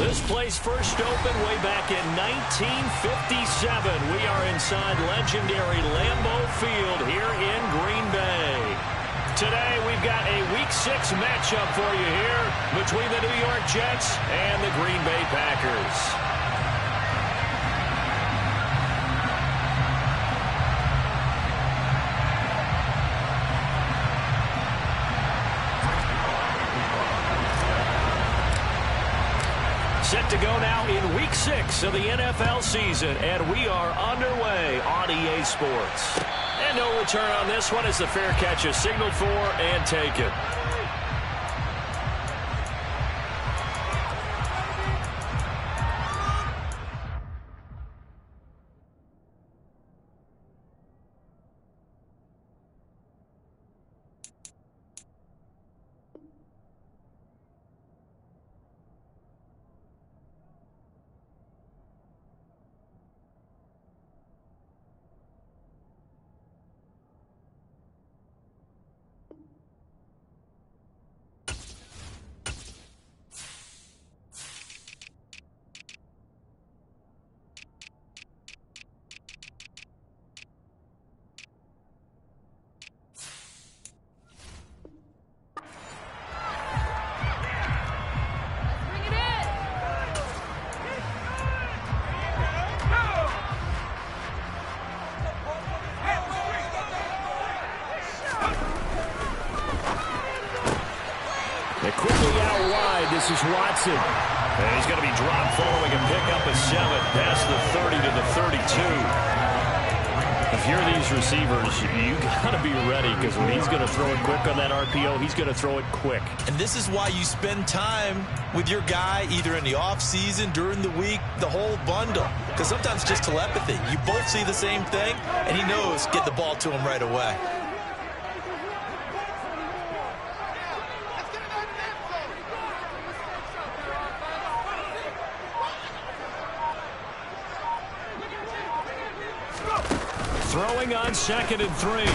This place first opened way back in 1957. We are inside legendary Lambeau Field here in Green Bay. Today we've got a Week 6 matchup for you here between the New York Jets and the Green Bay Packers. Set to go now in Week 6 of the NFL season, and we are underway on EA Sports. And no return on this one as the fair catch is signaled for and taken. They quickly out wide. This is Watson. And he's going to be dropped following a pickup of 7 past the 30 to the 32. If you're these receivers, you got to be ready because when he's going to throw it quick on that RPO, he's going to throw it quick. And this is why you spend time with your guy either in the offseason, during the week, the whole bundle. Because sometimes it's just telepathy. You both see the same thing, and he knows get the ball to him right away. Throwing on 2nd and 3.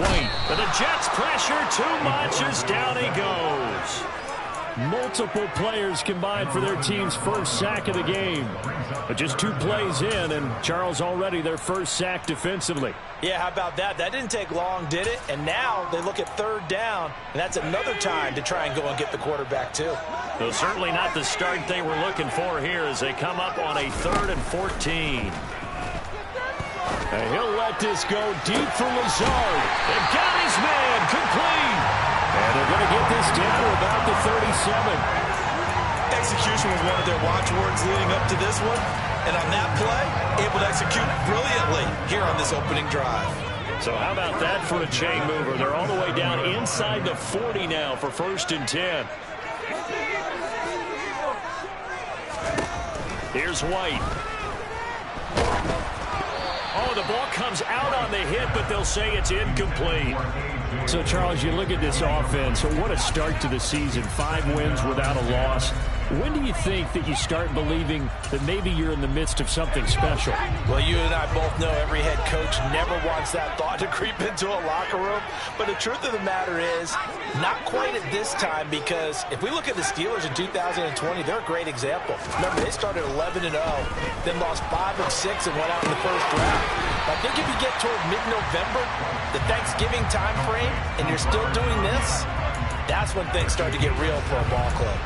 White. But the Jets pressure too much as down he goes. Multiple players combined for their team's first sack of the game. But just 2 plays in, and Charles already their first sack defensively. Yeah, how about that? That didn't take long, did it? And now they look at 3rd down, and that's another time to try and go and get the quarterback, too. So certainly not the start they were looking for here as they come up on a 3rd and 14. And he'll let this go deep for Lazard. They got his man complete. And they're going to get this down to about the 37. Execution was one of their watchwords leading up to this one. And on that play, able to execute brilliantly here on this opening drive. So how about that for a chain mover? They're all the way down inside the 40 now for 1st and 10. Here's White. Oh, the ball comes out on the hit, but they'll say it's incomplete. So, Charles, you look at this offense. What a start to the season. 5 wins without a loss. When do you think that you start believing that maybe you're in the midst of something special? Well, you and I both know every head coach never wants that thought to creep into a locker room. But the truth of the matter is, not quite at this time, because if we look at the Steelers in 2020, they're a great example. Remember, they started 11-0, then lost 5 of 6 and went out in the first round. I think if you get toward mid-November, the Thanksgiving time frame, and you're still doing this, that's when things start to get real for a ball club.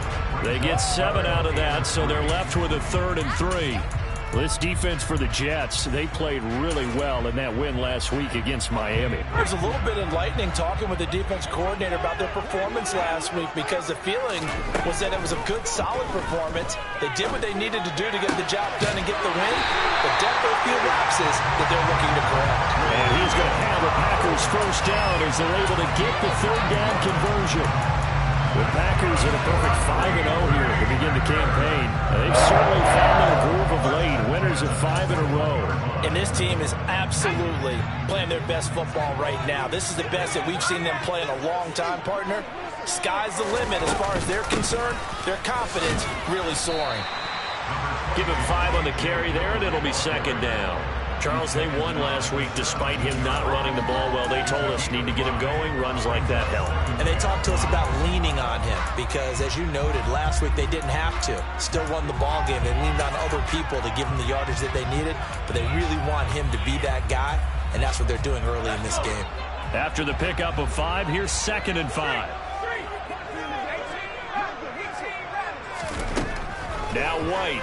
They get 7 out of that, so they're left with a 3rd and 3. This defense for the Jets, they played really well in that win last week against Miami. There's a little bit enlightening talking with the defense coordinator about their performance last week because the feeling was that it was a good, solid performance. They did what they needed to do to get the job done and get the win, but definitely a few lapses that they're looking to correct. And he's going to have the Packers first down as they're able to get the 3rd down conversion. The Packers in a perfect 5-0 here to begin the campaign. They've certainly found their groove of late. Winners of 5 in a row. And this team is absolutely playing their best football right now. This is the best that we've seen them play in a long time, partner. Sky's the limit as far as they're concerned. Their confidence really soaring. Give him 5 on the carry there, and it'll be 2nd down. Charles, they won last week despite him not running the ball well. They told us need to get him going. Runs like that help. And they talked to us about leaning on him because, as you noted, last week they didn't have to. Still won the ball game. They leaned on other people to give them the yardage that they needed, but they really want him to be that guy, and that's what they're doing early in this game. After the pickup of 5, here's 2nd and 5. Now White.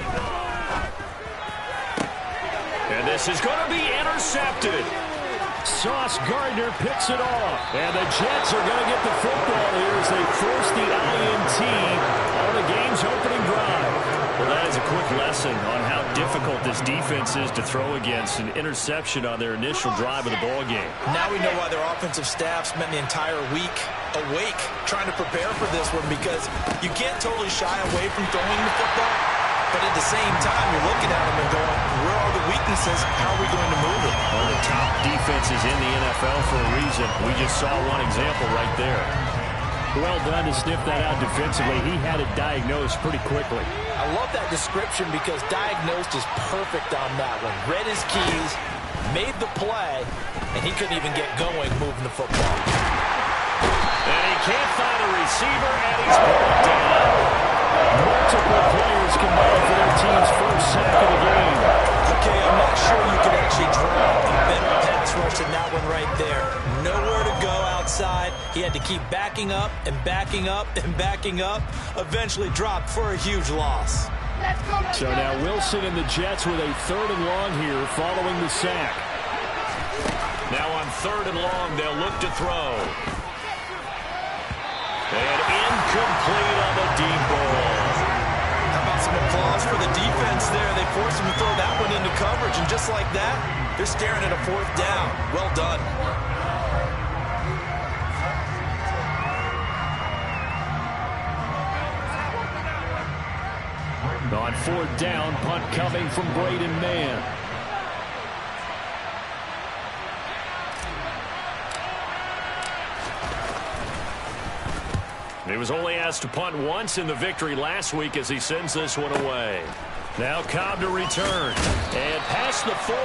And this is going to be intercepted. Sauce Gardner picks it off. And the Jets are going to get the football here as they force the INT on the game's opening drive. Well, that is a quick lesson on how difficult this defense is to throw against. An interception on their initial drive of the ball game. Now we know why their offensive staff spent the entire week awake trying to prepare for this one, because you can't totally shy away from throwing the football. But at the same time, you're looking at them and going, where are the weaknesses? How are we going to move it? One of the top defenses in the NFL for a reason. We just saw one example right there. Well done to sniff that out defensively. He had it diagnosed pretty quickly. I love that description because diagnosed is perfect on that one. Read his keys, made the play, and he couldn't even get going moving the football. And he can't find a receiver, and he's brought down. Multiple players combined for their team's first sack of the game. Okay, I'm not sure you could actually draw a better pass rush than that one right there. Nowhere to go outside. He had to keep backing up and backing up and backing up. Eventually dropped for a huge loss. So now Wilson and the Jets with a 3rd and long here following the sack. Now on 3rd and long, they'll look to throw. And incomplete on the deep ball. How about some applause for the defense there? They forced him to throw that one into coverage, and just like that, they're staring at a 4th down. Well done. On 4th down, punt coming from Braden Mann. He was only asked to punt once in the victory last week as he sends this one away. Now Cobb to return. And past the 40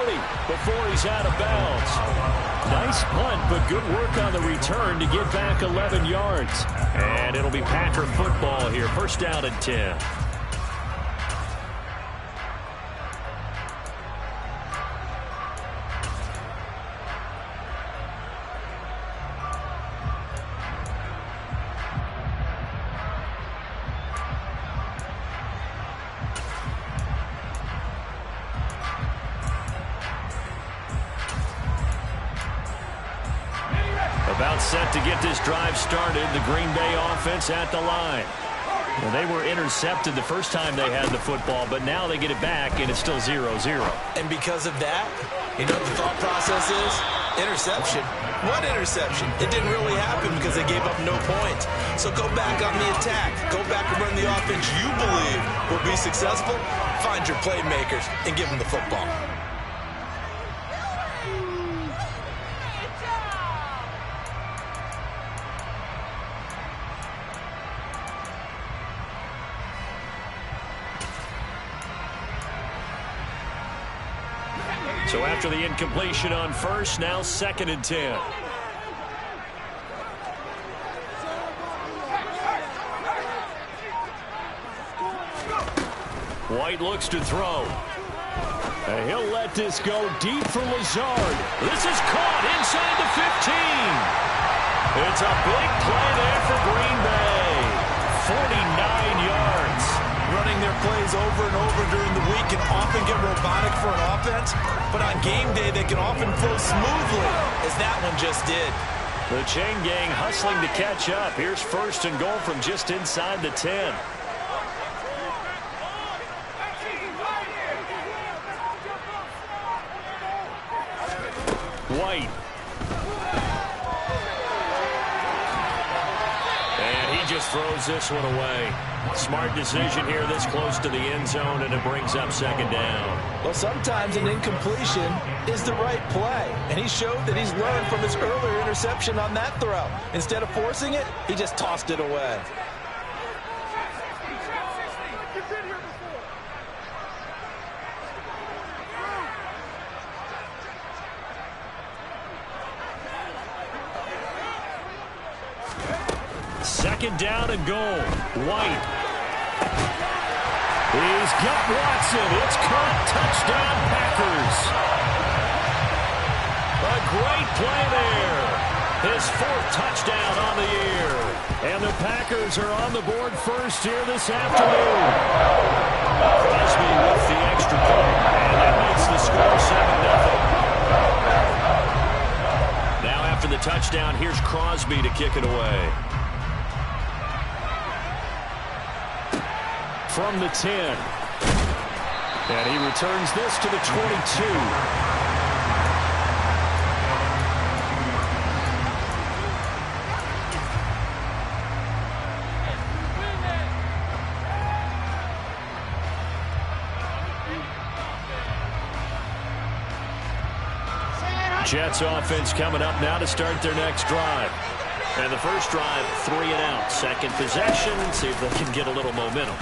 before he's out of bounds. Nice punt, but good work on the return to get back 11 yards. And it'll be Packer football here. 1st down and 10. About set to get this drive started. The Green Bay offense at the line. Well, they were intercepted the first time they had the football, but now they get it back, and it's still 0-0. And because of that, you know what the thought process is? Interception. What interception? It didn't really happen because they gave up no points. So go back on the attack. Go back and run the offense you believe will be successful. Find your playmakers and give them the football. So after the incompletion on 1st, now 2nd and 10. White looks to throw. And he'll let this go deep for Lazard. This is caught inside the 15. It's a big play there for Green Bay. 49 yards. Running their plays over and over during the week can often get robotic for an offense, but on game day they can often flow smoothly, as that one just did. The chain gang hustling to catch up. Here's 1st and goal from just inside the 10. White. And he just throws this one away. Smart decision here this close to the end zone, and it brings up 2nd down. Well, sometimes an incompletion is the right play, and he showed that he's learned from his earlier interception on that throw. Instead of forcing it, he just tossed it away. second down and goal. White. He's got Watson. It's caught. Touchdown, Packers. A great play there. His 4th touchdown on the year. And the Packers are on the board first here this afternoon. Crosby with the extra point. And that makes the score 7-0. Now after the touchdown, here's Crosby to kick it away. From the 10. And he returns this to the 22. Jets offense coming up now to start their next drive. And the first drive, 3 and out. Second possession, see if they can get a little momentum.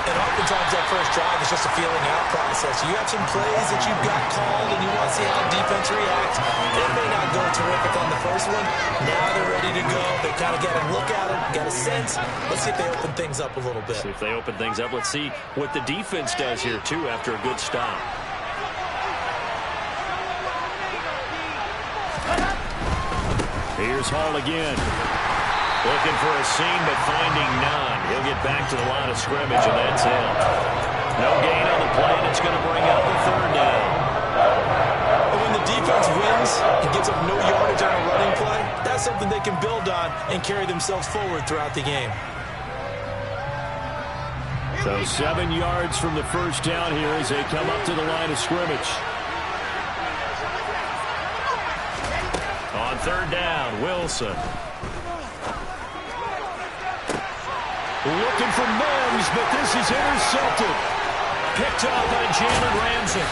And oftentimes that first drive is just a feeling out process. You have some plays that you've got called and you want to see how the defense reacts. It may not go terrific on the first one. Now they're ready to go. They kind of got a look at it, got a sense. Let's see if they open things up a little bit. See if they open things up. Let's see what the defense does here, too, after a good stop. Here's Hall again. Looking for a seam, but finding none. He'll get back to the line of scrimmage, and that's it. No gain on the play, and it's going to bring up the 3rd down. And when the defense wins and gives up no yardage on a running play, that's something they can build on and carry themselves forward throughout the game. So 7 yards from the first down here as they come up to the line of scrimmage. On 3rd down, Wilson. Looking for Mims, but this is intercepted. Picked up by Jalen Ramsey.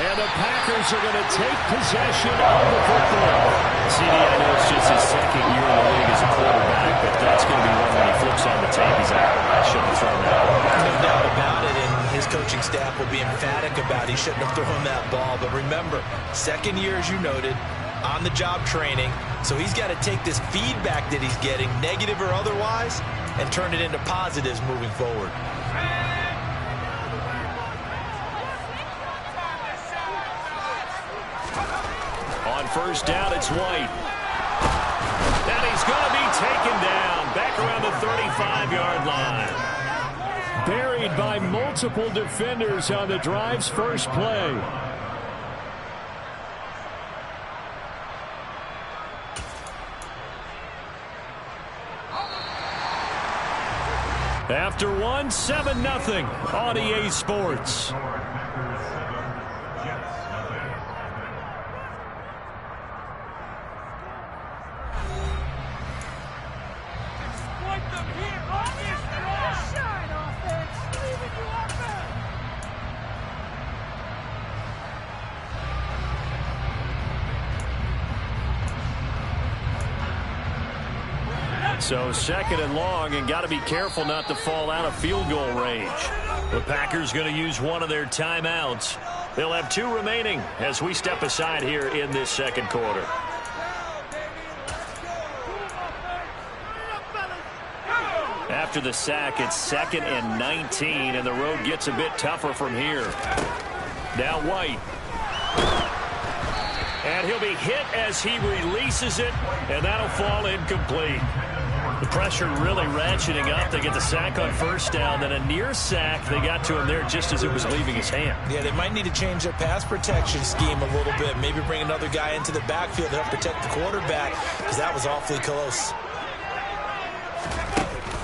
And the Packers are going to take possession of the football. CD, I know it's just his 2nd year in the league as a quarterback, but that's going to be one when he flips on the tape. He's like, I shouldn't have thrown that. No doubt about it, and his coaching staff will be emphatic about he shouldn't have thrown that ball. But remember, 2nd year, as you noted, on-the-job training, so he's got to take this feedback that he's getting, negative or otherwise, and turn it into positives moving forward. On 1st down, it's White. And he's going to be taken down back around the 35-yard line. Buried by multiple defenders on the drive's first play. After one, 7-0 on EA Sports. So 2nd and long, and got to be careful not to fall out of field goal range. The Packers going to use one of their timeouts. They'll have 2 remaining as we step aside here in this 2nd quarter. After the sack, it's 2nd and 19, and the road gets a bit tougher from here. Now White. And he'll be hit as he releases it, and that'll fall incomplete. The pressure really ratcheting up. They get the sack on 1st down, then a near sack. They got to him there just as it was leaving his hand. Yeah, they might need to change their pass protection scheme a little bit. Maybe bring another guy into the backfield to help protect the quarterback, because that was awfully close.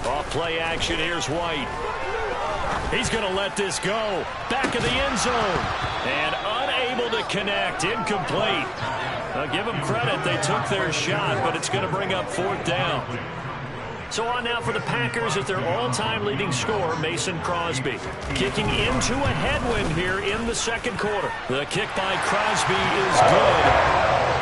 Off play action, here's White. He's going to let this go. Back of the end zone. And unable to connect. Incomplete. I'll give them credit. They took their shot, but it's going to bring up 4th down. So on now for the Packers at their all-time leading scorer, Mason Crosby. Kicking into a headwind here in the 2nd quarter. The kick by Crosby is good.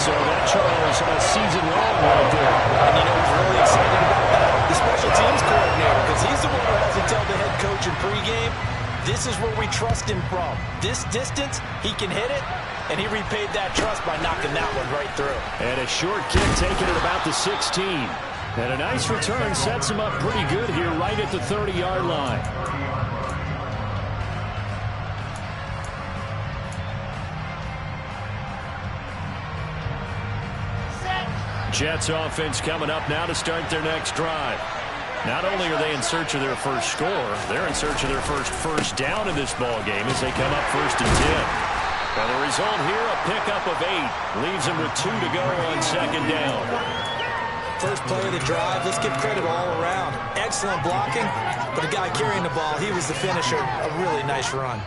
So that, Charles, a season long right there. And you know who's really excited about that? The special teams coordinator, because he's the one who has to tell the head coach in pregame, this is where we trust him from. This distance, he can hit it, and he repaid that trust by knocking that one right through. And a short kick taken at about the 16. And a nice return sets him up pretty good here right at the 30-yard line. Jets offense coming up now to start their next drive. Not only are they in search of their first score, they're in search of their first down in this ball game as they come up 1st and 10. And the result here, a pickup of 8. Leaves them with 2 to go on 2nd down. First play of the drive, let's give credit all around. Excellent blocking, but the guy carrying the ball, he was the finisher. A really nice run.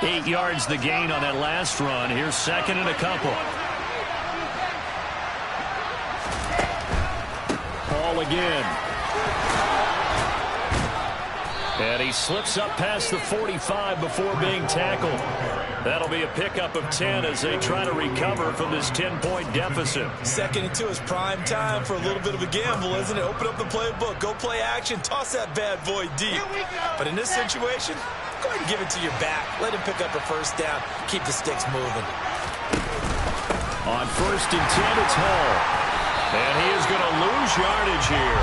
8 yards the gain on that last run. Here's 2nd and a couple. Ball again. And he slips up past the 45 before being tackled. That'll be a pickup of 10 as they try to recover from this 10-point deficit. 2nd and 2 is prime time for a little bit of a gamble, isn't it? Open up the playbook, go play action, toss that bad boy deep. But in this situation, go ahead and give it to your back. Let him pick up a first down. Keep the sticks moving. On 1st and 10, it's Hall. And he is going to lose yardage here.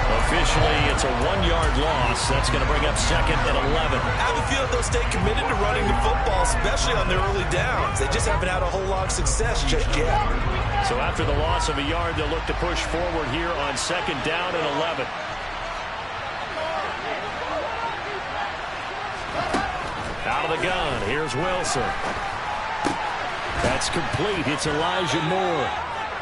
Officially, it's a 1-yard loss. That's going to bring up 2nd and 11. I have a feeling they'll stay committed to running the football, especially on their early downs. They just haven't had a whole lot of success just yet. So after the loss of a yard, they'll look to push forward here on 2nd down and 11. Out of the gun, here's Wilson. That's complete. It's Elijah Moore.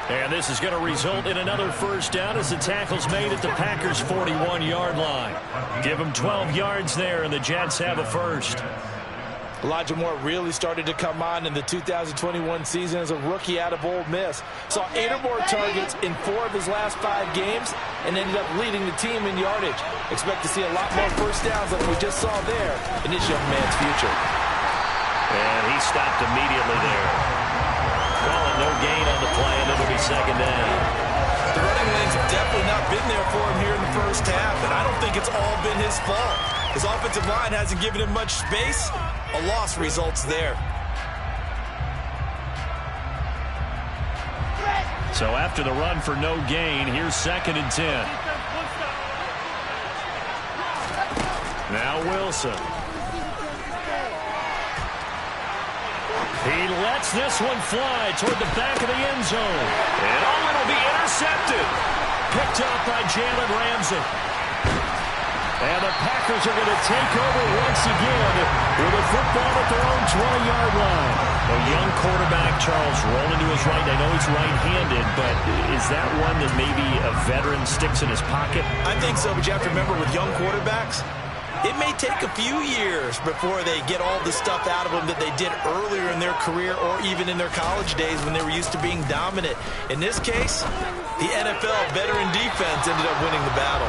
And this is going to result in another first down as the tackle's made at the Packers' 41-yard line. Give them 12 yards there, and the Jets have a first. Elijah Moore really started to come on in the 2021 season as a rookie out of Ole Miss. Saw 8 or more targets in 4 of his last 5 games and ended up leading the team in yardage. Expect to see a lot more first downs like we just saw there in this young man's future. And he stopped immediately there. Calling no gain on the play, and it'll be 2nd down. The running lanes have definitely not been there for him here in the first half, and I don't think it's all been his fault. His offensive line hasn't given him much space. A loss results there. So after the run for no gain, here's 2nd and 10. Now Wilson. He lets this one fly toward the back of the end zone. And it'll be intercepted. Picked up by Jalen Ramsey. And the Packers are going to take over once again with a football at their own 20-yard line. A young quarterback, Charles, rolling to his right. I know he's right-handed, but is that one that maybe a veteran sticks in his pocket? I think so, but you have to remember with young quarterbacks, it may take a few years before they get all the stuff out of them that they did earlier in their career or even in their college days when they were used to being dominant. In this case, the NFL veteran defense ended up winning the battle.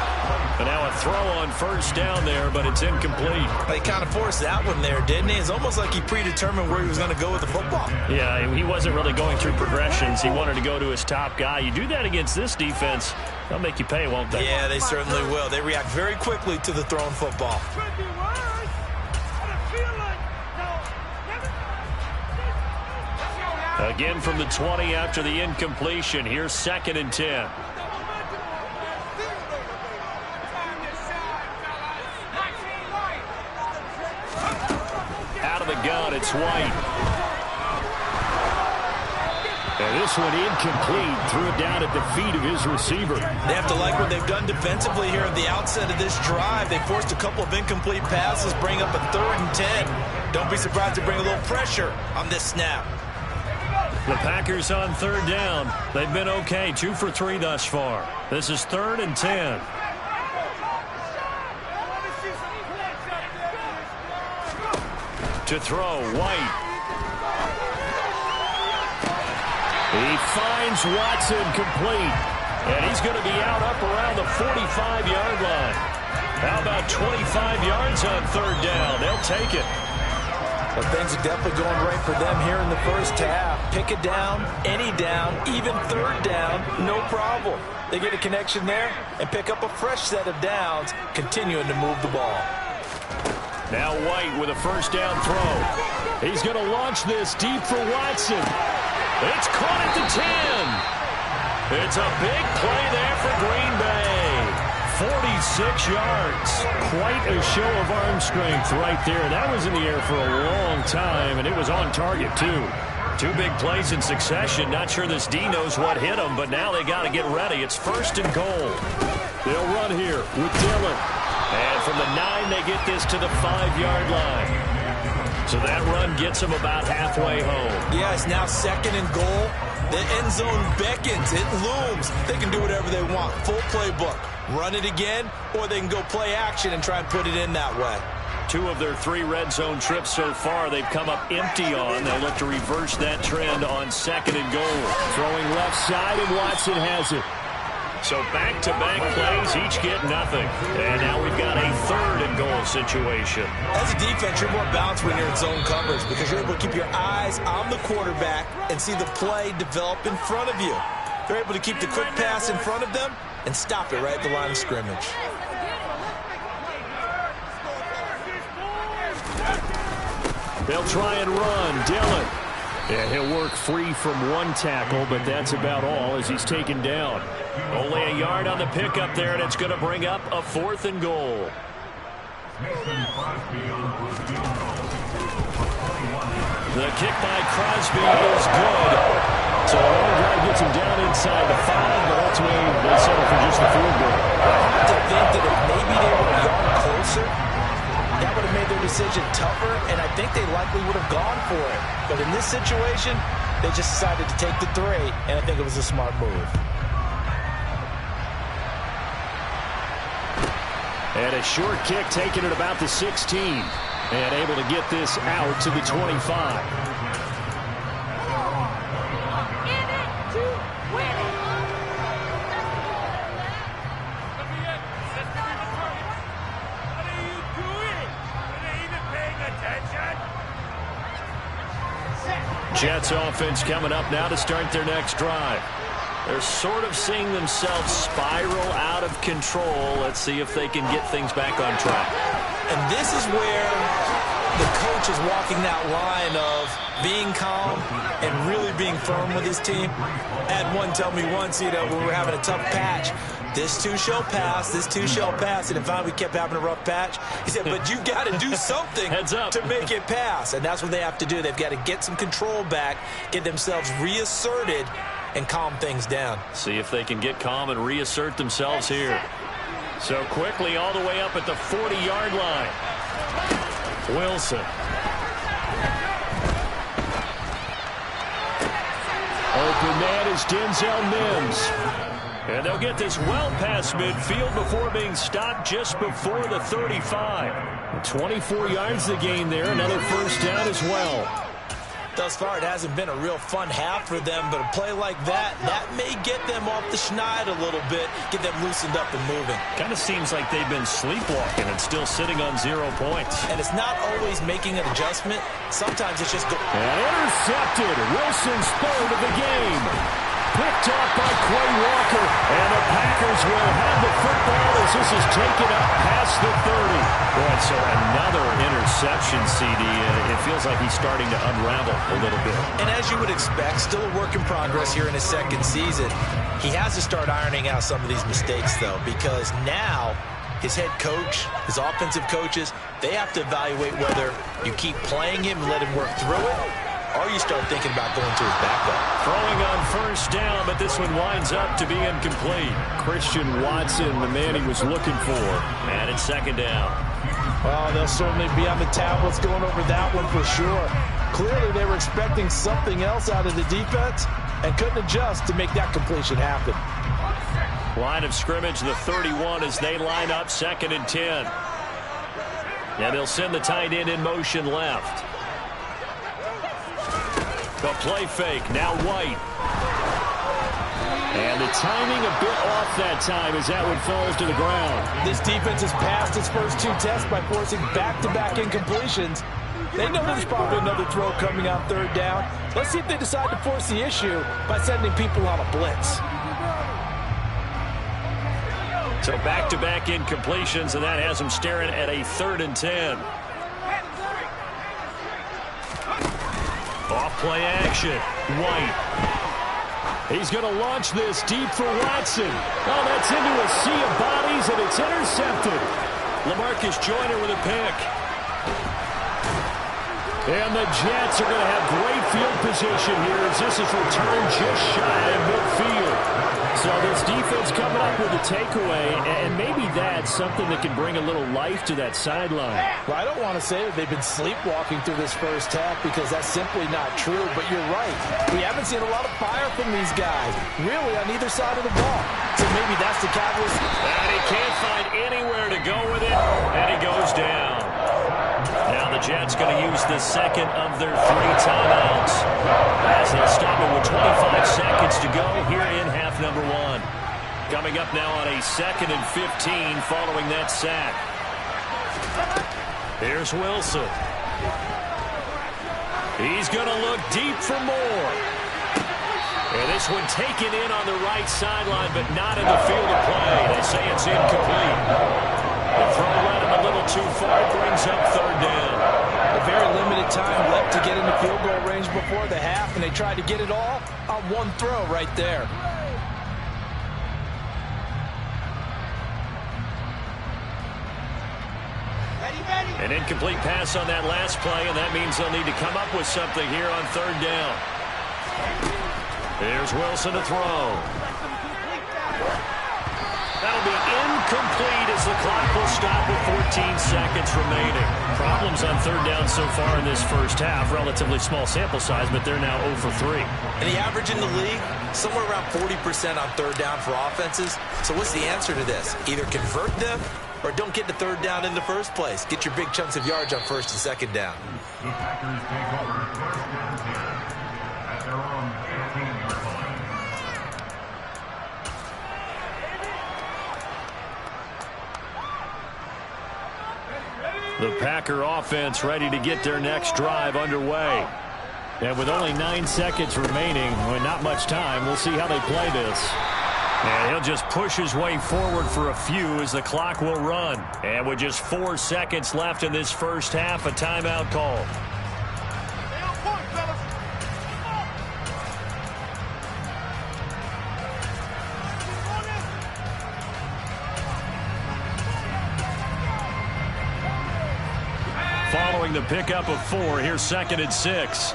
And now a throw on first down there, but it's incomplete. They kind of forced that one there, didn't he? It's almost like he predetermined where he was going to go with the football. Yeah, he wasn't really going through progressions. He wanted to go to his top guy. You do that against this defense, they'll make you pay, won't they? Yeah, they certainly will. They react very quickly to the thrown football. Again from the 20 after the incompletion. Here's 2nd and 10. Out of the gun, it's White. And this one incomplete. Threw it down at the feet of his receiver. They have to like what they've done defensively here at the outset of this drive. They forced a couple of incomplete passes, bring up a 3rd and 10. Don't be surprised to bring a little pressure on this snap. The Packers on 3rd down. They've been okay, 2 for 3 thus far. This is 3rd and 10. To throw, White. He finds Watson complete. And he's going to be out up around the 45-yard line. How about 25 yards on 3rd down? They'll take it. Well, things are definitely going right for them here in the first half. Pick a down, any down, even 3rd down, no problem. They get a connection there and pick up a fresh set of downs, continuing to move the ball. Now White with a first down throw. He's going to launch this deep for Watson. It's caught at the 10. It's a big play there for Green Bay. 46 yards. Quite a show of arm strength right there. That was in the air for a long time, and it was on target, too. Two big plays in succession. Not sure this D knows what hit him, but now they got to get ready. It's 1st and goal. They'll run here with Dillon. And from the 9, they get this to the 5-yard line. So that run gets them about halfway home. Yeah, it's now 2nd and goal. The end zone beckons. It looms. They can do whatever they want. Full playbook. Run it again, or they can go play action and try and put it in that way. 2 of their 3 red zone trips so far they've come up empty on. They'll look to reverse that trend on 2nd and goal. Throwing left side, and Watson has it. So back-to-back plays, each get nothing. And now we've got a 3rd and goal situation. As a defense, you're more balanced when you're in zone coverage because you're able to keep your eyes on the quarterback and see the play develop in front of you. They're able to keep the quick pass in front of them and stop it right at the line of scrimmage. They'll try and run. Dillon. Yeah, he'll work free from one tackle, but that's about all as he's taken down. Only a yard on the pickup there, and it's going to bring up a 4th and goal. The kick by Crosby is good. So the long drive gets him down inside the 5, but ultimately they settle for just the field goal. I have to think that if maybe they were a yard closer, that would have made their decision tougher, and I think they likely would have gone for it. But in this situation, they just decided to take the 3, and I think it was a smart move. And a short kick taken at about the 16. And able to get this out to the 25. Jets offense coming up now to start their next drive. They're sort of seeing themselves spiral out of control. Let's see if they can get things back on track. And this is where the coach is walking that line of being calm and really being firm with his team. I had one tell me once, when we were having a tough patch, this too shall pass, this too shall pass. And finally we kept having a rough patch. He said, but you got to do something to make it pass. And that's what they have to do. They've got to get some control back, get themselves reasserted, and calm things down. See if they can get calm and reassert themselves here. So quickly all the way up at the 40-yard line. Wilson. Open man is Denzel Mims. And they'll get this well past midfield before being stopped just before the 35. 24 yards the gain there. Another first down as well. Thus far, it hasn't been a real fun half for them, but a play like that may get them off the schneid a little bit, get them loosened up and moving. Kind of seems like they've been sleepwalking and still sitting on 0 points. And it's not always making an adjustment. Sometimes it's just... And intercepted. Wilson's 3rd of the game. Picked off by Quay Walker. And the Packers will have the football as this is taken up past the 30. Boy, so another interception, CD. It feels like he's starting to unravel a little bit. And as you would expect, still a work in progress here in his 2nd season. He has to start ironing out some of these mistakes, though, because now his head coach, his offensive coaches, they have to evaluate whether you keep playing him and let him work through it, or you start thinking about going to his backup. Throwing on first down, but this one winds up to be incomplete. Christian Watson, the man he was looking for. And it's 2nd down. Well, they'll certainly be on the tablets going over that one for sure. Clearly, they were expecting something else out of the defense and couldn't adjust to make that completion happen. Line of scrimmage, the 31 as they line up 2nd and 10. And they'll send the tight end in motion left. The play fake, now White. And the timing a bit off that time as that one falls to the ground. This defense has passed its first 2 tests by forcing back-to-back incompletions. They know there's probably another throw coming on 3rd down. Let's see if they decide to force the issue by sending people on a blitz. So back-to-back incompletions, and that has them staring at a 3rd and 10. Off play action. White. He's going to launch this deep for Watson. Oh, that's into a sea of bodies, and it's intercepted. LaMarcus Joyner with a pick. And the Jets are going to have great field position here as this is returned just shy of midfield. So this defense coming up with a takeaway, and maybe that's something that can bring a little life to that sideline. Well, I don't want to say that they've been sleepwalking through this first half because that's simply not true, but you're right. We haven't seen a lot of fire from these guys, really, on either side of the ball. So maybe that's the Cowboys. And he can't find anywhere to go with it, and he goes down. Now the Jets going to use the second of their 3 timeouts as they stop it with 25 seconds to go here in half number 1. Coming up now on a 2nd and 15 following that sack. Here's Wilson. He's going to look deep for more. And this one taken in on the right sideline, but not in the field of play. They say it's incomplete. The throw led him a little too far. It brings up 3rd down. A very limited time left to get into field goal range before the half, and they tried to get it all on one throw right there. An incomplete pass on that last play, and that means they'll need to come up with something here on 3rd down. Here's Wilson to throw. That'll be incomplete as the clock will stop with 14 seconds remaining. Problems on 3rd down so far in this first half. Relatively small sample size, but they're now 0 for 3. And the average in the league, somewhere around 40% on 3rd down for offenses. So what's the answer to this? Either convert them or don't get to 3rd down in the first place. Get your big chunks of yards on 1st and 2nd down. The Packers take over at their own 15-yard line. The Packer offense ready to get their next drive underway. And with only 9 seconds remaining, with not much time, we'll see how they play this. And he'll just push his way forward for a few as the clock will run. And with just 4 seconds left in this first half, a timeout call. Following the pickup of 4, here's 2nd and 6.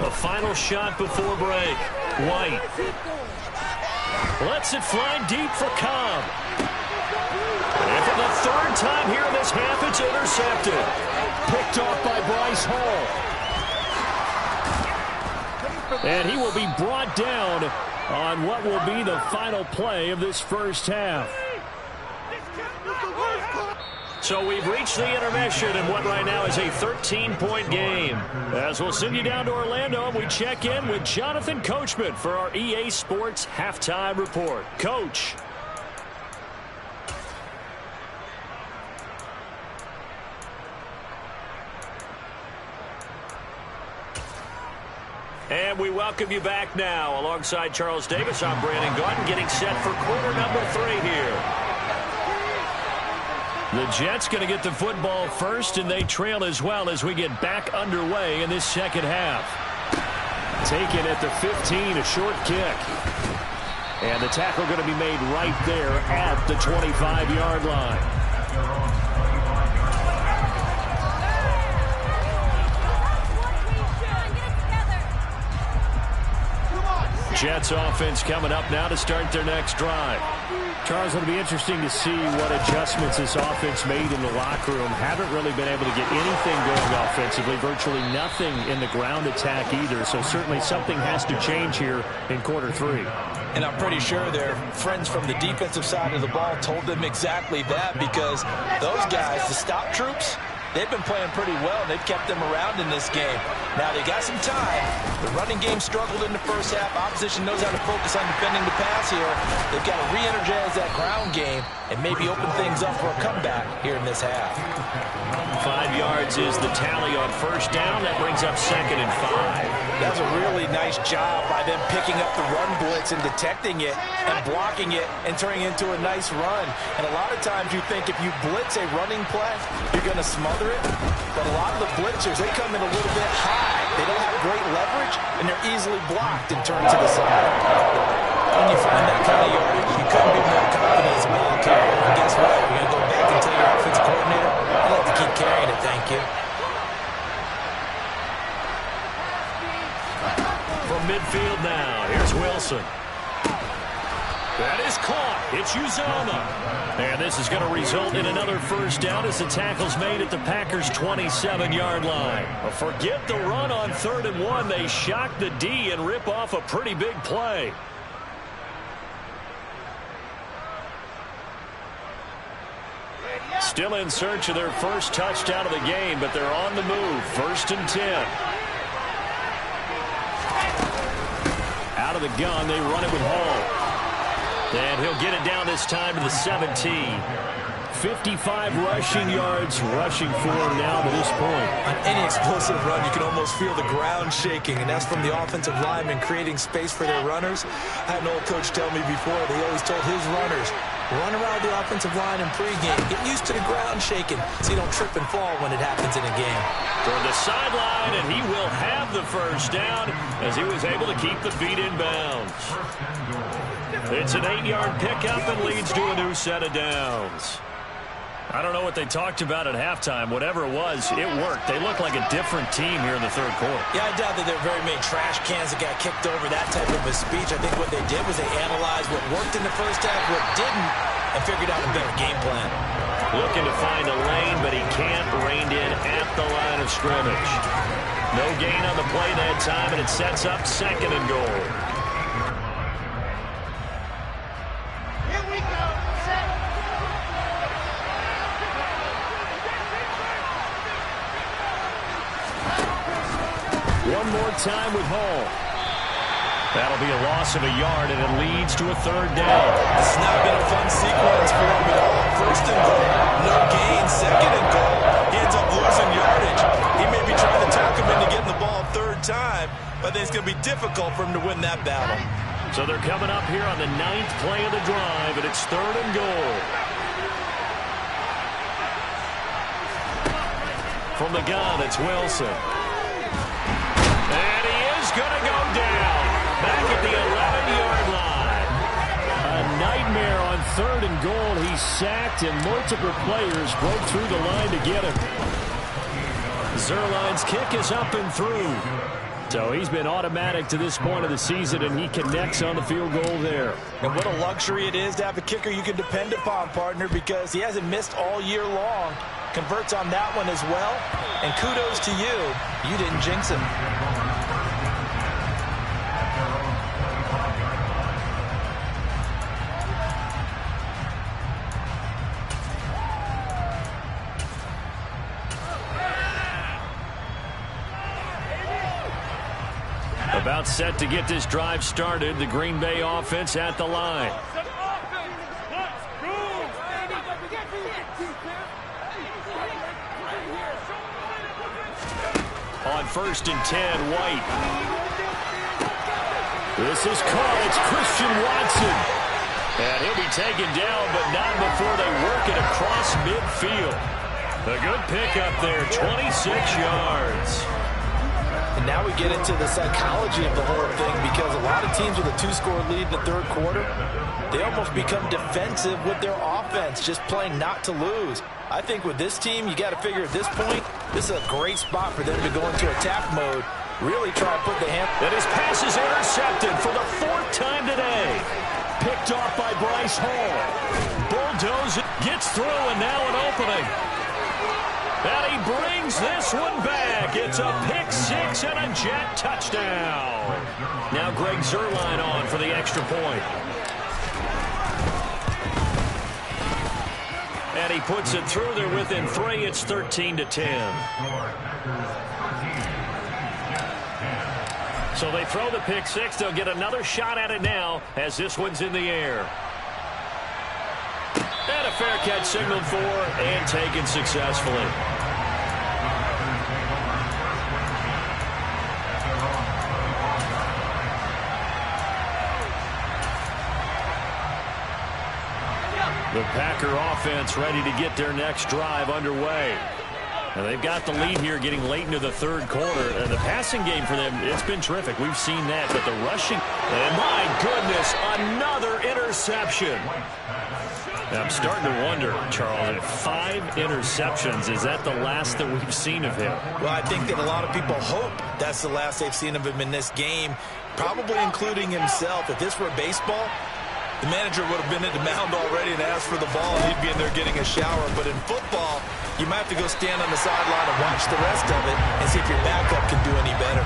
A final shot before break. White lets it fly deep for Cobb. And for the 3rd time here in this half, it's intercepted. Picked off by Bryce Hall. And he will be brought down on what will be the final play of this first half. So we've reached the intermission in what right now is a 13-point game. As we'll send you down to Orlando, we check in with Jonathan Coachman for our EA Sports Halftime Report. Coach. And we welcome you back now. Alongside Charles Davis, I'm Brandon Gaudin, getting set for quarter number 3 here. The Jets going to get the football first, and they trail as well as we get back underway in this second half. Taken at the 15, a short kick. And the tackle going to be made right there at the 25-yard line. Jets offense coming up now to start their next drive. Charles, it'll be interesting to see what adjustments this offense made in the locker room. Haven't really been able to get anything going offensively, virtually nothing in the ground attack either. So certainly something has to change here in quarter 3. And I'm pretty sure their friends from the defensive side of the ball told them exactly that, because those guys, the stop troops, they've been playing pretty well, and they've kept them around in this game. Now, they got some time. The running game struggled in the first half. Opposition knows how to focus on defending the pass here. They've got to re-energize that ground game and maybe open things up for a comeback here in this half. 5 yards is the tally on 1st down. That brings up 2nd and 5. That was a really nice job by them picking up the run blitz and detecting it and blocking it and turning it into a nice run. And a lot of times you think if you blitz a running play, you're going to smother accurate, but a lot of the blitzers, they come in a little bit high. They don't have great leverage, and they're easily blocked and turned to the side. When you find that kind of yardage, you couldn't be more confident as a ball carrier. And guess what? You're going to go back and tell your offensive coordinator, I'd like to keep carrying it, thank you. From midfield now, here's Wilson. That is caught. It's Uzomah. And this is going to result in another first down as the tackle's made at the Packers' 27-yard line. Forget the run on 3rd and 1. They shock the D and rip off a pretty big play. Still in search of their first touchdown of the game, but they're on the move. 1st and 10. Out of the gun, they run it with Hall. And he'll get it down this time to the 17. 55 rushing yards rushing for him now to this point. On any explosive run, you can almost feel the ground shaking, and that's from the offensive linemen creating space for their runners. I had an old coach tell me before, they always told his runners, run around the offensive line in pregame. Get used to the ground shaking so you don't trip and fall when it happens in a game. Toward the sideline, and he will have the first down as he was able to keep the feet in bounds. It's an 8-yard pickup and leads to a new set of downs. I don't know what they talked about at halftime. Whatever it was, it worked. They look like a different team here in the 3rd quarter. Yeah, I doubt that there were very many trash cans that got kicked over, that type of a speech. I think what they did was they analyzed what worked in the first half, what didn't, and figured out a better game plan. Looking to find a lane, but he can't. Reined in at the line of scrimmage. No gain on the play that time, and it sets up 2nd and goal. One more time with Hall. That'll be a loss of a yard, and it leads to a 3rd down. This has not been a fun sequence for him at all. 1st and goal, no gain. 2nd and goal, he ends up losing yardage. He may be trying to talk him into getting the ball a 3rd time, but I think it's going to be difficult for him to win that battle. So they're coming up here on the 9th play of the drive, and it's 3rd and goal. From the gun, it's Wilson. And he is going to go down. Back at the 11-yard line. A nightmare on 3rd and goal. He's sacked, and multiple players broke through the line to get him. Zerline's kick is up and through. So he's been automatic to this point of the season, and he connects on the field goal there. And what a luxury it is to have a kicker you can depend upon, partner, because he hasn't missed all year long. Converts on that one as well. And kudos to you. You didn't jinx him. About set to get this drive started. The Green Bay offense at the line. On 1st and 10, White. This is caught. It's Christian Watson. And he'll be taken down, but not before they work it across midfield. A good pickup there, 26 yards. And now we get into the psychology of the whole thing, because a lot of teams with a 2-score lead in the 3rd quarter, they almost become defensive with their offense, just playing not to lose. I think with this team, you got to figure at this point, this is a great spot for them to go into attack mode, really try to put the hand. And his pass is intercepted for the 4th time today. Picked off by Bryce Hall. Bulldozer gets through, and now an opening. And he brings this one back. It's a pick 6 and a jet touchdown. Now Greg Zuerlein on for the extra point. And he puts it through. They're within 3. It's 13-10. So they throw the pick 6. They'll get another shot at it now as this one's in the air. And a fair catch signaled for and taken successfully. The Packer offense ready to get their next drive underway. And they've got the lead here getting late into the third quarter. And the passing game for them, it's been terrific. We've seen that. But the rushing, and my goodness, another interception. I'm starting to wonder, Charles, if 5 interceptions, is that the last that we've seen of him? Well, I think that a lot of people hope that's the last they've seen of him in this game, probably including himself. If this were baseball, the manager would have been at the mound already and asked for the ball, and he'd be in there getting a shower. But in football, you might have to go stand on the sideline and watch the rest of it and see if your backup can do any better.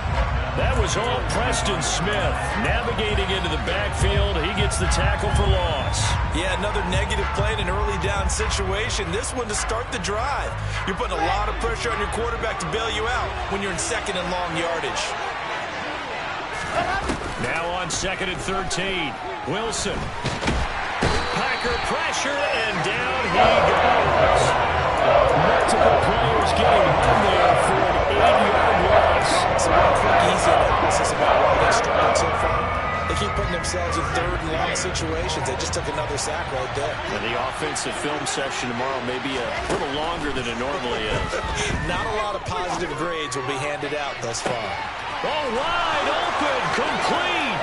That was all Preston Smith navigating into the backfield. He gets the tackle for loss. Yeah, another negative play in an early down situation. This one to start the drive. You're putting a lot of pressure on your quarterback to bail you out when you're in second and long yardage. Now on 2nd and 13. Wilson. Packer pressure, and down he goes. Multiple players getting home there for an 8-yard loss. Some quick, easy analysis about why they struggled so far. They keep putting themselves in third and long situations. They just took another sack right there. And the offensive film session tomorrow may be a little longer than it normally is. Not a lot of positive grades will be handed out thus far. Oh, wide open, complete,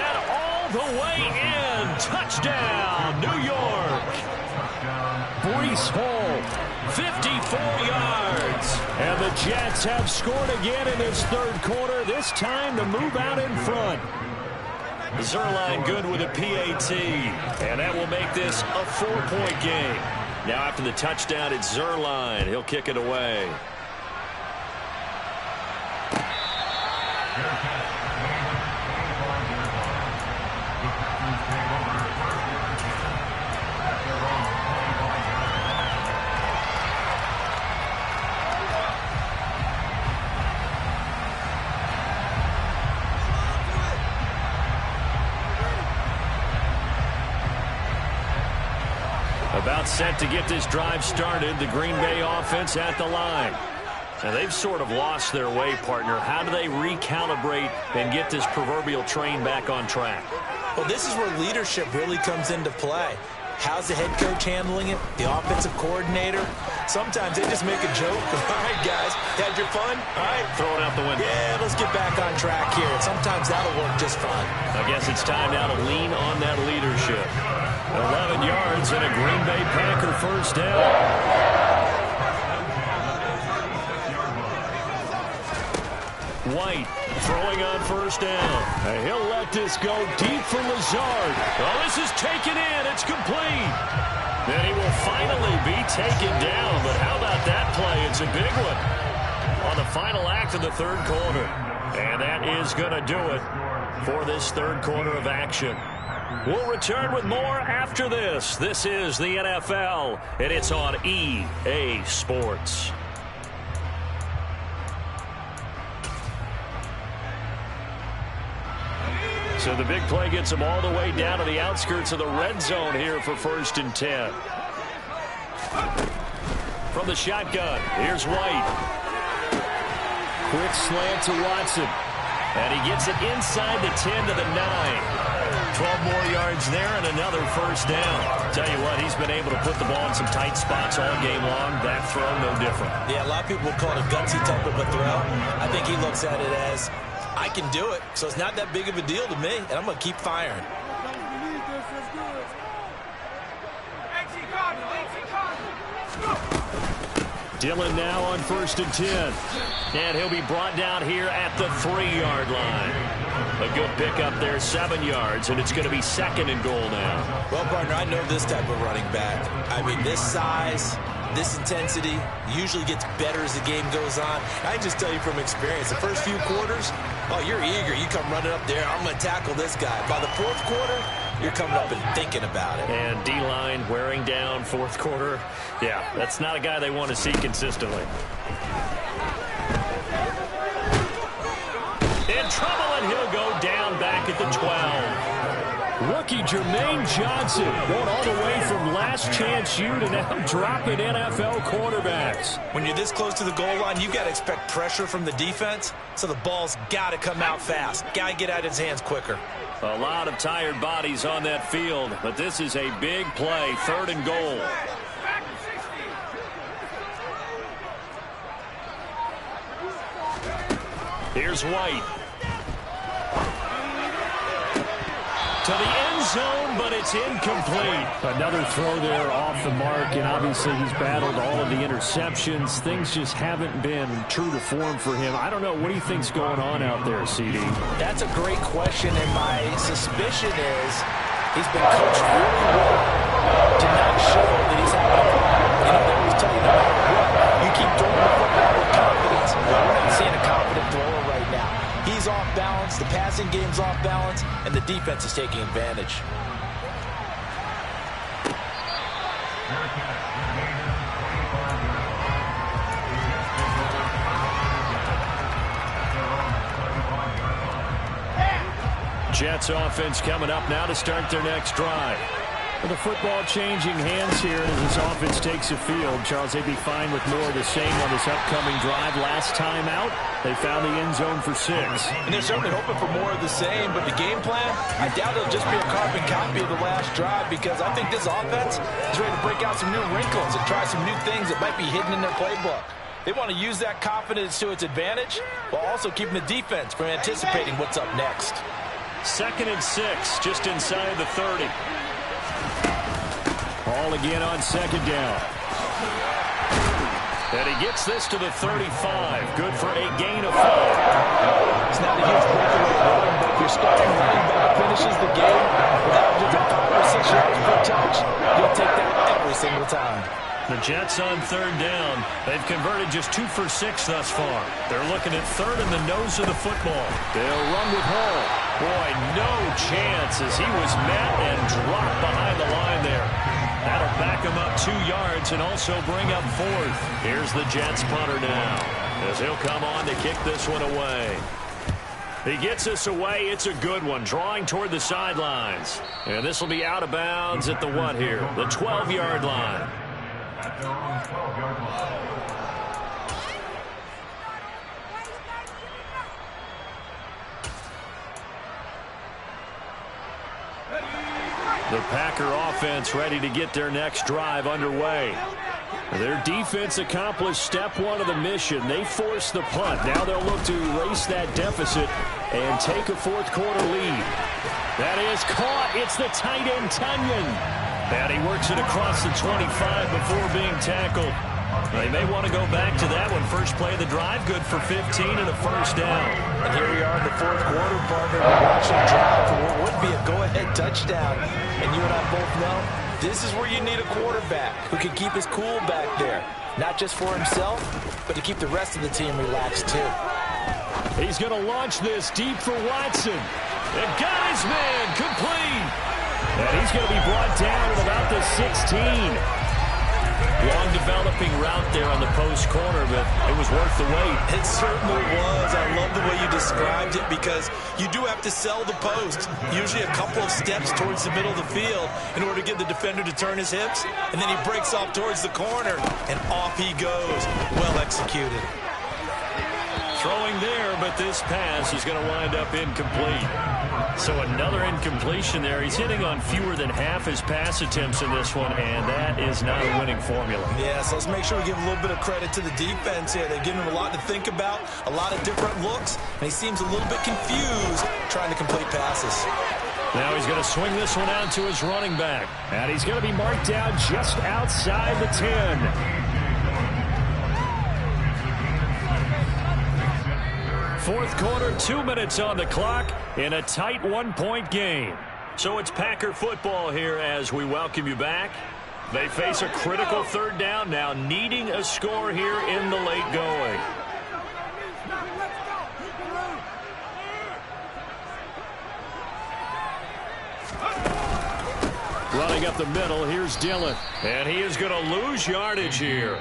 and all the way in. Touchdown, New York. Breece Hall, 54 yards. And the Jets have scored again in this third quarter, this time to move out in front. Zerline good with a PAT, and that will make this a 4-point game. Now after the touchdown, it's Zerline. He'll kick it away. About set to get this drive started, the Green Bay offense at the line. And they've sort of lost their way, partner. How do they recalibrate and get this proverbial train back on track? Well, this is where leadership really comes into play. How's the head coach handling it? The offensive coordinator? Sometimes they just make a joke. All right, guys, had your fun? All right. Throw it out the window. Yeah, let's get back on track here. And sometimes that'll work just fine. I guess it's time now to lean on that leadership. 11 yards and a Green Bay Packer first down. White throwing on first down. And he'll let this go deep for Lazard. Oh, this is taken in. It's complete. Then he will finally be taken down. But how about that play? It's a big one on the final act of the third quarter. And that is going to do it for this third quarter of action. We'll return with more after this. This is the NFL, and it's on EA Sports. So the big play gets them all the way down to the outskirts of the red zone here for 1st and 10. From the shotgun, here's White. Quick slant to Watson. And he gets it inside the 10 to the 9. 12 more yards there and another first down. Tell you what, he's been able to put the ball in some tight spots all game long. That throw, no different. Yeah, a lot of people would call it a gutsy type of a throw. I think he looks at it as, I can do it, so it's not that big of a deal to me, and I'm going to keep firing. Dillon now on 1st and 10. And he'll be brought down here at the 3-yard line. A good pickup there, 7 yards, and it's going to be 2nd and goal now. Well, partner, I know this type of running back. I mean, this size, this intensity usually gets better as the game goes on. I can just tell you from experience, the first few quarters, oh, you're eager. You come running up there, I'm going to tackle this guy. By the 4th quarter, you're coming up and thinking about it. And D-line wearing down 4th quarter. Yeah, that's not a guy they want to see consistently. In trouble, and he'll go down back at the 12. Rookie Jermaine Johnson going all the way from last chance you to now dropping NFL quarterbacks. When you're this close to the goal line, you've got to expect pressure from the defense, so the ball's got to come out fast. Got to get out of his hands quicker. A lot of tired bodies on that field, but this is a big play, 3rd and goal. Here's White. To the end zone, but it's incomplete. Another throw there off the mark, and obviously he's battled all of the interceptions. Things just haven't been true to form for him. I don't know. What do you think's going on out there, CD? That's a great question, and my suspicion is he's been coached really well to not show that he's having a problem. You know, they always tell you no matter what, you keep throwing the football with confidence. Well, we're not seeing a confident thrower right now. He's off balance, the passing game's off balance, and the defense is taking advantage. Jets offense coming up now to start their next drive. With the football changing hands here as this offense takes the field. Charles, they'd be fine with more of the same on this upcoming drive. Last time out, they found the end zone for 6. And they're certainly hoping for more of the same, but the game plan, I doubt it'll just be a carbon copy of the last drive, because I think this offense is ready to break out some new wrinkles and try some new things that might be hidden in their playbook. They want to use that confidence to its advantage while also keeping the defense from anticipating what's up next. 2nd and 6, just inside the 30. Ball again on 2nd down. And he gets this to the 35. Good for a gain of 4. It's not a huge breakaway run, but if your starting running back finishes the game without just 5 or 6 yards per touch, you'll take that every single time. The Jets on 3rd down. They've converted just 2 for 6 thus far. They're looking at 3rd in the nose of the football. They'll run with Hall. Boy, no chance as he was met and dropped behind the line there. That'll back him up 2 yards and also bring up 4th. Here's the Jets punter now as he'll come on to kick this one away. He gets us away. It's a good one, drawing toward the sidelines. And this will be out of bounds at the what here? The 12-yard line. At their own 12-yard line. The Packer offense ready to get their next drive underway. Their defense accomplished step 1 of the mission. They forced the punt. Now they'll look to erase that deficit and take a 4th quarter lead. That is caught. It's the tight end, Tunyon. And he works it across the 25 before being tackled. They may want to go back to that one. First play of the drive, good for 15 and a 1st down. And here we are in the 4th quarter, partner. We're watching a drive for what would be a go-ahead touchdown. And you and I both know this is where you need a quarterback who can keep his cool back there. Not just for himself, but to keep the rest of the team relaxed too. He's going to launch this deep for Watson. And got his man complete. And he's going to be brought down at about the 16. Long developing route there on the post corner, but it was worth the wait. It certainly was. I love the way you described it, because you do have to sell the post. Usually a couple of steps towards the middle of the field in order to get the defender to turn his hips, and then he breaks off towards the corner, and off he goes. Well executed. Throwing there, but this pass is going to wind up incomplete. So another incompletion there. He's hitting on fewer than half his pass attempts in this one, and that is not a winning formula. Yeah, so let's make sure we give a little bit of credit to the defense here. They've given him a lot to think about, a lot of different looks, and he seems a little bit confused trying to complete passes. Now he's going to swing this one out to his running back. And he's going to be marked down just outside the 10. 4th quarter, 2 minutes on the clock in a tight 1-point game. So it's Packer football here as we welcome you back. They face a critical 3rd down now, needing a score here in the late going. Running up the middle, here's Dillon. And he is going to lose yardage here.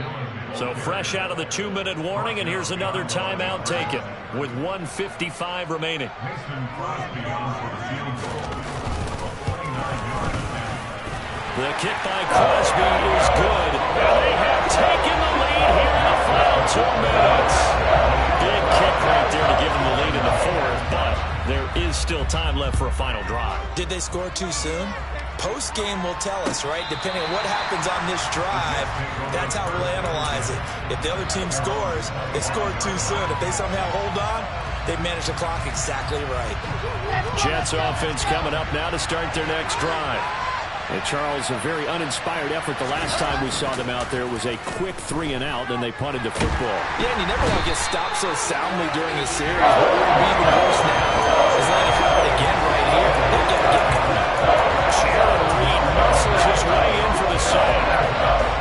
So fresh out of the 2-minute warning, and here's another timeout taken with 1:55 remaining. The kick by Crosby is good, and they have taken the lead here in the final 2 minutes. Big kick right there to give them the lead in the 4th, but there is still time left for a final drive. Did they score too soon? Post-game will tell us, right? Depending on what happens on this drive, that's how we'll analyze it. If the other team scores, they scored too soon. If they somehow hold on, They managed the clock exactly right. Jets offense coming up now to start their next drive. And Charles, a very uninspired effort the last time we saw them out there. It was a quick 3 and out, then they punted the football. Yeah, and you never want to get stopped so soundly during a series. What would be the worst now is letting it happen again right here. They've got to get going. Jared Reed muscles his way in for the sack.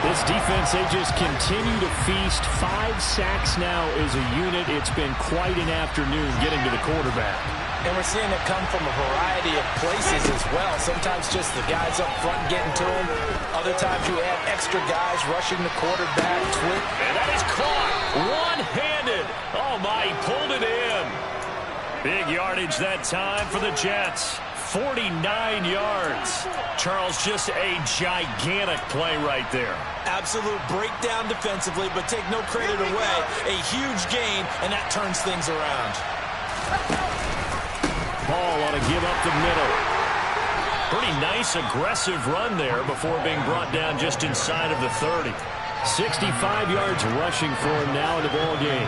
This defense, they just continue to feast. 5 sacks now as a unit. It's been quite an afternoon getting to the quarterback. And we're seeing it come from a variety of places as well. Sometimes just the guys up front getting to him. Other times you have extra guys rushing the quarterback. And that is caught one-handed. Oh, my, he pulled it in. Big yardage that time for the Jets. 49 yards. Charles, just a gigantic play right there. Absolute breakdown defensively, but take no credit away. A huge gain, and that turns things around. Ball ought to give up the middle. Pretty nice, aggressive run there before being brought down just inside of the 30. 65 yards rushing for him now in the ball game.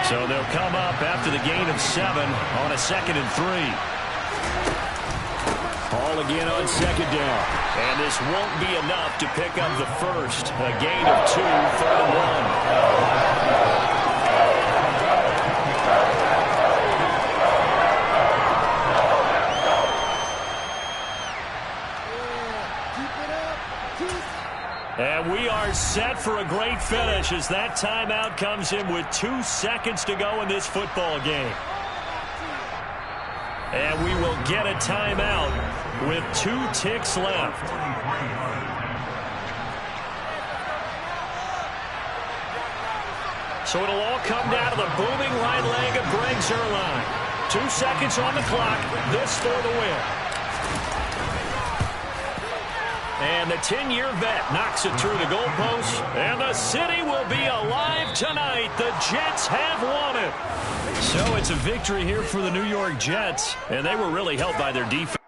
So they'll come up after the gain of 7 on a 2nd and 3. Ball again on 2nd down. And this won't be enough to pick up the first. A gain of 2, 3rd and 1. And we are set for a great finish as that timeout comes in with 2 seconds to go in this football game. And we will get a timeout with 2 ticks left. So it'll all come down to the booming right leg of Greg Zuerlein. 2 seconds on the clock. This for the win. And the 10-year vet knocks it through the goalpost. And the city will be alive tonight. The Jets have won it. So it's a victory here for the New York Jets. And they were really helped by their defense.